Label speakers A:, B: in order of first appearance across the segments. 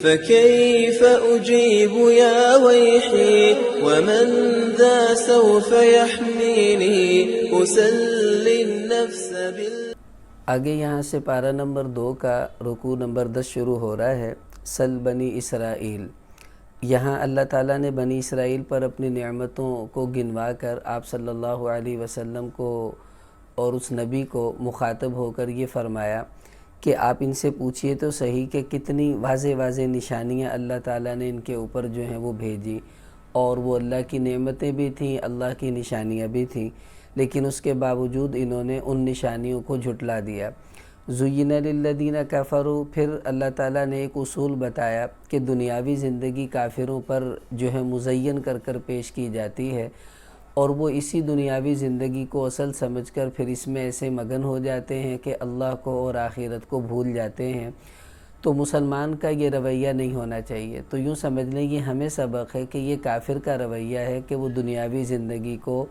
A: فكيف أجيب يا ويحي ومن ذا سوف يحميني أسلي النفس
B: آگے یہاں سے پارہ نمبر 2 کا رکوع نمبر 10 شروع ہو رہا ہے۔ سل بنی اسرائیل، یہاں اللہ تعالیٰ نے بنی اسرائیل پر اپنی نعمتوں کو گنوا کر آپ صلی اللہ علیہ وسلم کو اور اس نبی کو مخاطب ہو کر یہ فرمایا کہ آپ ان سے پوچھئے تو صحیح کہ کتنی واضح نشانیاں اللہ تعالیٰ نے ان کے اوپر جو ہیں وہ بھیجی، اور وہ اللہ کی نعمتیں بھی تھیں، اللہ کی نشانیاں بھی تھیں، لیکن اس کے باوجود انہوں نے ان نشانیوں کو جھٹلا دیا۔ زُيِّنَ لِلَّذِينَ كَفَرُوا، پھر اللہ تعالیٰ نے ایک اصول بتایا کہ دنیاوی زندگی کافروں پر جو ہے مزین کر پیش کی جاتی ہے، اور وہ اسی دنیاوی زندگی کو اصل سمجھ کر پھر اس میں ایسے مگن ہو جاتے ہیں کہ اللہ کو اور آخرت کو بھول جاتے ہیں۔ تو مسلمان کا یہ رویہ نہیں ہونا چاہیے۔ تو یوں سمجھ لیں یہ ہمیں سبق ہے کہ یہ کافر کا رویہ ہے کہ وہ دنیاوی زندگی کو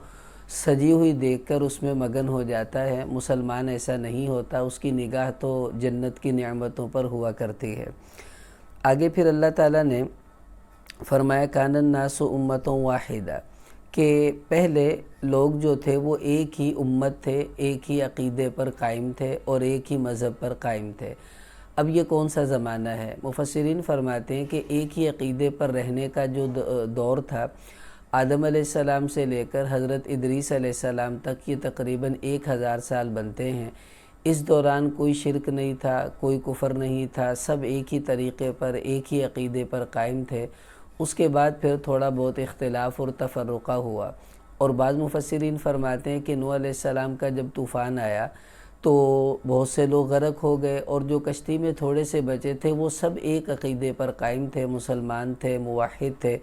B: سجی ہوئی دیکھ کر اس میں مگن ہو جاتا ہے۔ مسلمان ایسا نہیں ہوتا، اس کی نگاہ تو جنت کی نعمتوں پر ہوا کرتی ہے۔ آگے پھر اللہ تعالیٰ نے فرمایا کان الناس امۃ واحدہ، کہ پہلے لوگ جو تھے وہ ایک ہی امت تھے، ایک ہی عقیدے پر قائم تھے اور ایک ہی مذہب پر قائم تھے۔ اب یہ کون سا زمانہ ہے؟ مفسرین فرماتے ہیں کہ ایک ہی عقیدے پر رہنے کا جو دور تھا، آدم علیہ السلام سے لے کر حضرت ادریس علیہ السلام تک، یہ تقریباً 1000 سال بنتے ہیں۔ اس دوران کوئی شرک نہیں تھا، کوئی کفر نہیں تھا، سب ایک ہی طریقے پر، ایک ہی عقیدے پر قائم تھے۔ اس کے بعد پھر تھوڑا بہت اختلاف اور تفرقہ ہوا، اور بعض مفسرین فرماتے ہیں کہ نوح علیہ السلام کا جب طوفان آیا تو بہت سے لوگ غرق ہو گئے، اور جو کشتی میں تھوڑے سے بچے تھے وہ سب ایک عقیدے پر قائم تھے، مسلمان تھے، موحد تھے۔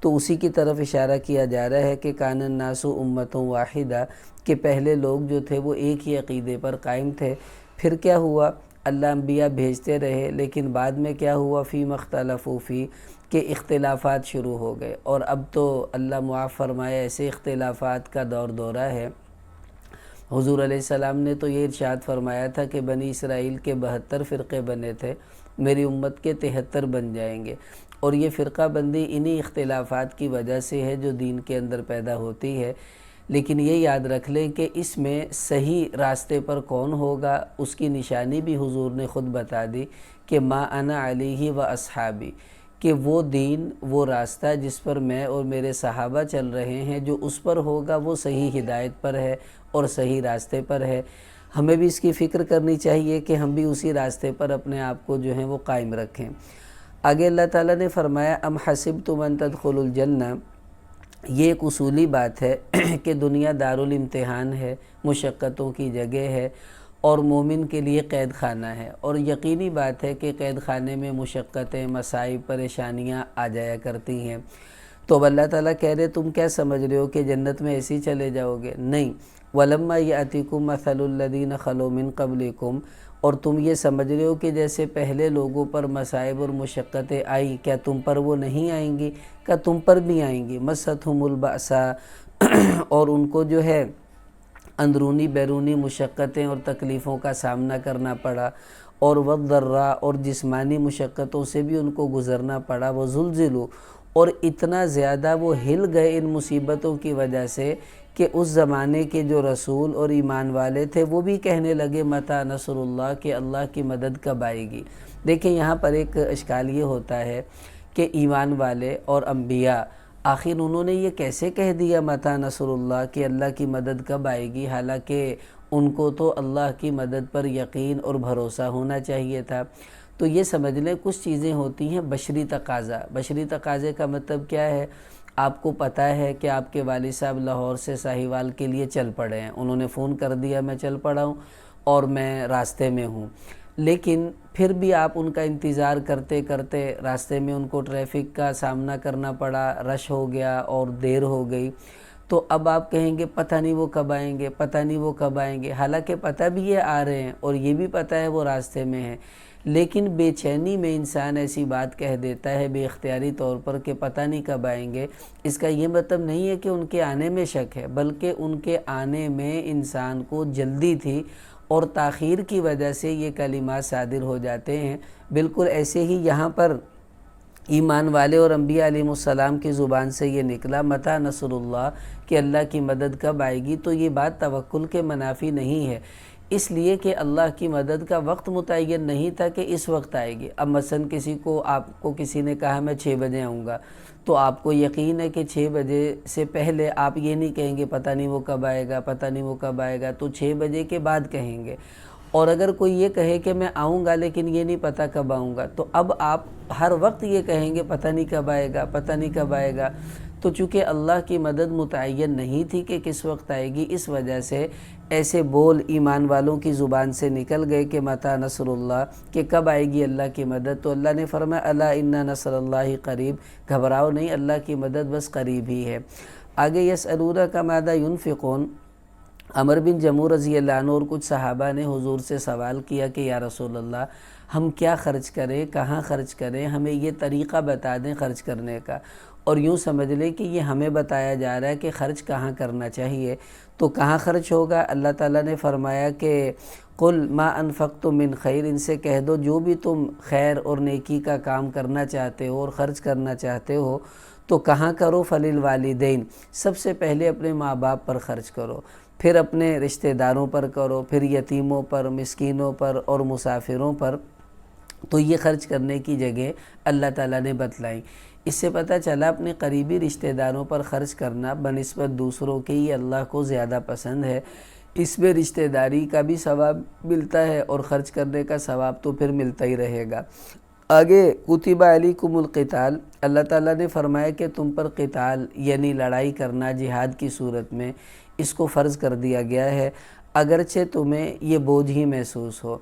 B: تو اسی کی طرف اشارہ کیا جا رہا ہے کہ کان الناس امۃ واحدہ، کہ پہلے لوگ جو تھے وہ ایک ہی عقیدے پر قائم تھے۔ پھر کیا ہوا؟ اللہ انبیاء بھیجتے رہے، لیکن بعد میں کیا ہوا؟ فیما اختلفوا فیہ، کہ اختلافات شروع ہو گئے، اور اب تو اللہ معاف فرمائے ایسے اختلافات کا دورہ ہے۔ حضور علیہ السلام نے تو یہ ارشاد فرمایا تھا کہ بنی اسرائیل کے 72 فرقے بنے تھے، میری امت کے 73 بن جائیں گے، اور یہ فرقہ بندی انہی اختلافات کی وجہ سے ہے جو دین کے اندر پیدا ہوتی ہے۔ لیکن یہ یاد رکھ لیں کہ اس میں صحیح راستے پر کون ہوگا، اس کی نشانی بھی حضور نے خود بتا دی کہ ما انا علیہ و اصحابی، کہ وہ دین، وہ راستہ جس پر میں اور میرے صحابہ چل رہے ہیں، جو اس پر ہوگا وہ صحیح ہدایت پر ہے اور صحیح راستے پر ہے۔ ہمیں بھی اس کی فکر کرنی چاہیے کہ ہم بھی اسی راستے پر اپنے آپ کو جو ہے وہ قائم رکھیں۔ آگے اللہ تعالیٰ نے فرمایا ام حسبتم ان تدخلوا الجنہ، یہ ایک اصولی بات ہے کہ دنیا دارالامتحان ہے، مشقتوں کی جگہ ہے، اور مومن کے لیے قید خانہ ہے، اور یقینی بات ہے کہ قید خانے میں مشقتیں، مصائب، پریشانیاں آ جایا کرتی ہیں۔ تو اب اللہ تعالیٰ کہہ رہے تم کیا سمجھ رہے ہو کہ جنت میں ایسے ہی چلے جاؤ گے؟ نہیں، وَلَمَّا يَأْتِكُمْ مَثَلُ الَّذِينَ خَلَوْا مِن قَبْلِكُمْ، اور تم یہ سمجھ رہے ہو کہ جیسے پہلے لوگوں پر مصائب اور مشقتیں آئیں، کیا تم پر وہ نہیں آئیں گی؟ کیا تم پر بھی آئیں گی؟ مَسَّتْهُمُ الْبَأْسَاءُ، اور ان کو جو ہے اندرونی بیرونی مشقتیں اور تکلیفوں کا سامنا کرنا پڑا، اور وَالضَّرَّاءُ، اور جسمانی مشقتوں سے بھی ان کو گزرنا پڑا، وَزُلْزِلُوا، اور اتنا زیادہ وہ ہل گئے ان مصیبتوں کی وجہ سے کہ اس زمانے کے جو رسول اور ایمان والے تھے وہ بھی کہنے لگے متی نصر اللہ، کہ اللہ کی مدد کب آئے گی۔ دیکھیں یہاں پر ایک اشکال یہ ہوتا ہے کہ ایمان والے اور انبیاء آخر انہوں نے یہ کیسے کہہ دیا متی نصر اللہ، کہ اللہ کی مدد کب آئے گی، حالانکہ ان کو تو اللہ کی مدد پر یقین اور بھروسہ ہونا چاہیے تھا۔ تو یہ سمجھ لیں کچھ چیزیں ہوتی ہیں بشری تقاضا۔ بشری تقاضے کا مطلب کیا ہے؟ آپ کو پتہ ہے کہ آپ کے والد صاحب لاہور سے ساہیوال کے لیے چل پڑے ہیں، انہوں نے فون کر دیا میں چل پڑا ہوں اور میں راستے میں ہوں، لیکن پھر بھی آپ ان کا انتظار کرتے کرتے راستے میں ان کو ٹریفک کا سامنا کرنا پڑا، رش ہو گیا اور دیر ہو گئی، تو اب آپ کہیں گے پتہ نہیں وہ کب آئیں گے، پتہ نہیں وہ کب آئیں گے، حالانکہ پتہ بھی یہ آ رہے ہیں اور یہ بھی پتہ ہے وہ راستے میں ہیں، لیکن بے چینی میں انسان ایسی بات کہہ دیتا ہے بے اختیاری طور پر کہ پتہ نہیں کب آئیں گے۔ اس کا یہ مطلب نہیں ہے کہ ان کے آنے میں شک ہے، بلکہ ان کے آنے میں انسان کو جلدی تھی، اور تاخیر کی وجہ سے یہ کلمات صادر ہو جاتے ہیں۔ بالکل ایسے ہی یہاں پر ایمان والے اور انبیاء علیہ السلام کی زبان سے یہ نکلا متی نصر اللہ، کہ اللہ کی مدد کب آئے گی، تو یہ بات توکل کے منافی نہیں ہے، اس لیے کہ اللہ کی مدد کا وقت متعین نہیں تھا کہ اس وقت آئے گی۔ اب مثلا آپ کو کسی نے کہا میں 6 بجے آؤں گا، تو آپ کو یقین ہے کہ 6 بجے سے پہلے آپ یہ نہیں کہیں گے پتہ نہیں وہ کب آئے گا، پتہ نہیں وہ کب آئے گا، تو 6 بجے کے بعد کہیں گے۔ اور اگر کوئی یہ کہے کہ میں آؤں گا لیکن یہ نہیں پتہ کب آؤں گا، تو اب آپ ہر وقت یہ کہیں گے پتہ نہیں کب آئے گا، پتہ نہیں کب آئے گا۔ تو چونکہ اللہ کی مدد متعین نہیں تھی کہ کس وقت آئے گی، اس وجہ سے ایسے بول ایمان والوں کی زبان سے نکل گئے کہ متی نصر اللہ، کہ کب آئے گی اللہ کی مدد۔ تو اللہ نے فرمایا الا ان نصر اللہ قریب، گھبراؤ نہیں، اللہ کی مدد بس قریب ہی ہے۔ آگے یسألونک ماذا ینفقون، عمر بن جموح رضی اللہ عنہ اور کچھ صحابہ نے حضور سے سوال کیا کہ یا رسول اللہ ہم کیا خرچ کریں، کہاں خرچ کریں، ہمیں یہ طریقہ بتا دیں خرچ کرنے کا۔ اور یوں سمجھ لیں کہ یہ ہمیں بتایا جا رہا ہے کہ خرچ کہاں کرنا چاہیے۔ تو کہاں خرچ ہوگا؟ اللہ تعالیٰ نے فرمایا کہ قل ما انفقتم من خیر، ان سے کہہ دو جو بھی تم خیر اور نیکی کا کام کرنا چاہتے ہو اور خرچ کرنا چاہتے ہو تو کہاں کرو، فللوالدین، سب سے پہلے اپنے ماں باپ پر خرچ کرو، پھر اپنے رشتہ داروں پر کرو، پھر یتیموں پر، مسکینوں پر اور مسافروں پر۔ تو یہ خرچ کرنے کی جگہ اللہ تعالیٰ نے بتلائی۔ اس سے پتہ چلا اپنے قریبی رشتہ داروں پر خرچ کرنا بنسبت دوسروں کے یہ اللہ کو زیادہ پسند ہے، اس میں رشتہ داری کا بھی ثواب ملتا ہے اور خرچ کرنے کا ثواب تو پھر ملتا ہی رہے گا۔ آگے کتب علیکم القتال، اللہ تعالیٰ نے فرمایا کہ تم پر قتال یعنی لڑائی کرنا جہاد کی صورت میں اس کو فرض کر دیا گیا ہے، اگرچہ تمہیں یہ بوجھ ہی محسوس ہو۔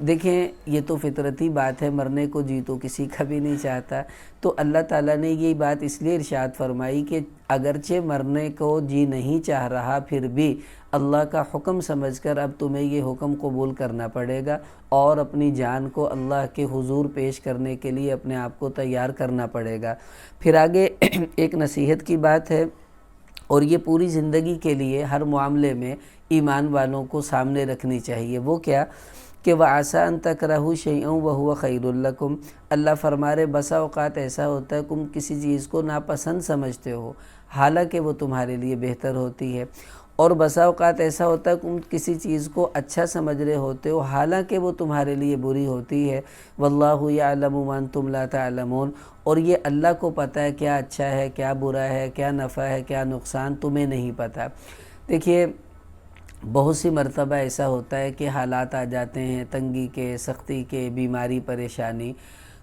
B: دیکھیں یہ تو فطرتی بات ہے، مرنے کو جی تو کسی کا بھی نہیں چاہتا، تو اللہ تعالیٰ نے یہ بات اس لیے ارشاد فرمائی کہ اگرچہ مرنے کو جی نہیں چاہ رہا پھر بھی اللہ کا حکم سمجھ کر اب تمہیں یہ حکم قبول کرنا پڑے گا اور اپنی جان کو اللہ کے حضور پیش کرنے کے لیے اپنے آپ کو تیار کرنا پڑے گا۔ پھر آگے ایک نصیحت کی بات ہے، اور یہ پوری زندگی کے لیے ہر معاملے میں ایمان والوں کو سامنے رکھنی چاہیے۔ وہ کیا کہ وَعَسَىٰ أَن تَكْرَهُوا شَيْئًا وَهُوَ خَيْرٌ لَكُمْ، اللہ فرما رہے بسا اوقات ایسا ہوتا ہے تم کسی چیز کو ناپسند سمجھتے ہو حالانکہ وہ تمہارے لیے بہتر ہوتی ہے، اور بسا اوقات ایسا ہوتا ہے تم کسی چیز کو اچھا سمجھ رہے ہوتے ہو حالانکہ وہ تمہارے لیے بری ہوتی ہے۔ وَاللَّهُ يَعْلَمُ وَأَنْتُمْ لَا تَعْلَمُونَ، اور یہ اللہ کو پتہ ہے کیا اچھا ہے، کیا برا ہے، کیا نفع ہے، کیا نقصان، تمہیں نہیں پتہ۔ دیکھیے بہت سی مرتبہ ایسا ہوتا ہے کہ حالات آ جاتے ہیں تنگی کے، سختی کے، بیماری، پریشانی،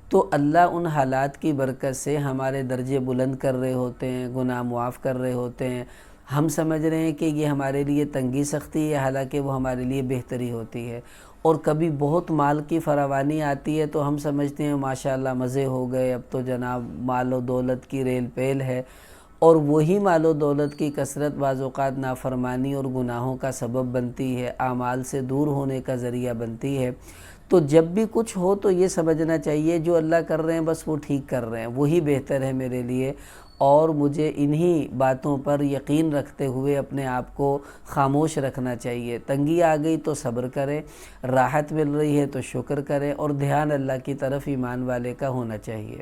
B: تو اللہ ان حالات کی برکت سے ہمارے درجے بلند کر رہے ہوتے ہیں، گناہ معاف کر رہے ہوتے ہیں۔ ہم سمجھ رہے ہیں کہ یہ ہمارے لیے تنگی سختی ہے حالانکہ وہ ہمارے لیے بہتری ہوتی ہے۔ اور کبھی بہت مال کی فراوانی آتی ہے تو ہم سمجھتے ہیں ماشاءاللہ مزے ہو گئے، اب تو جناب مال و دولت کی ریل پیل ہے، اور وہی مال و دولت کی کثرت بعض اوقات نافرمانی اور گناہوں کا سبب بنتی ہے، اعمال سے دور ہونے کا ذریعہ بنتی ہے۔ تو جب بھی کچھ ہو تو یہ سمجھنا چاہیے جو اللہ کر رہے ہیں بس وہ ٹھیک کر رہے ہیں، وہی بہتر ہے میرے لیے، اور مجھے انہی باتوں پر یقین رکھتے ہوئے اپنے آپ کو خاموش رکھنا چاہیے۔ تنگی آ گئی تو صبر کریں، راحت مل رہی ہے تو شکر کریں، اور دھیان اللہ کی طرف ایمان والے کا ہونا چاہیے۔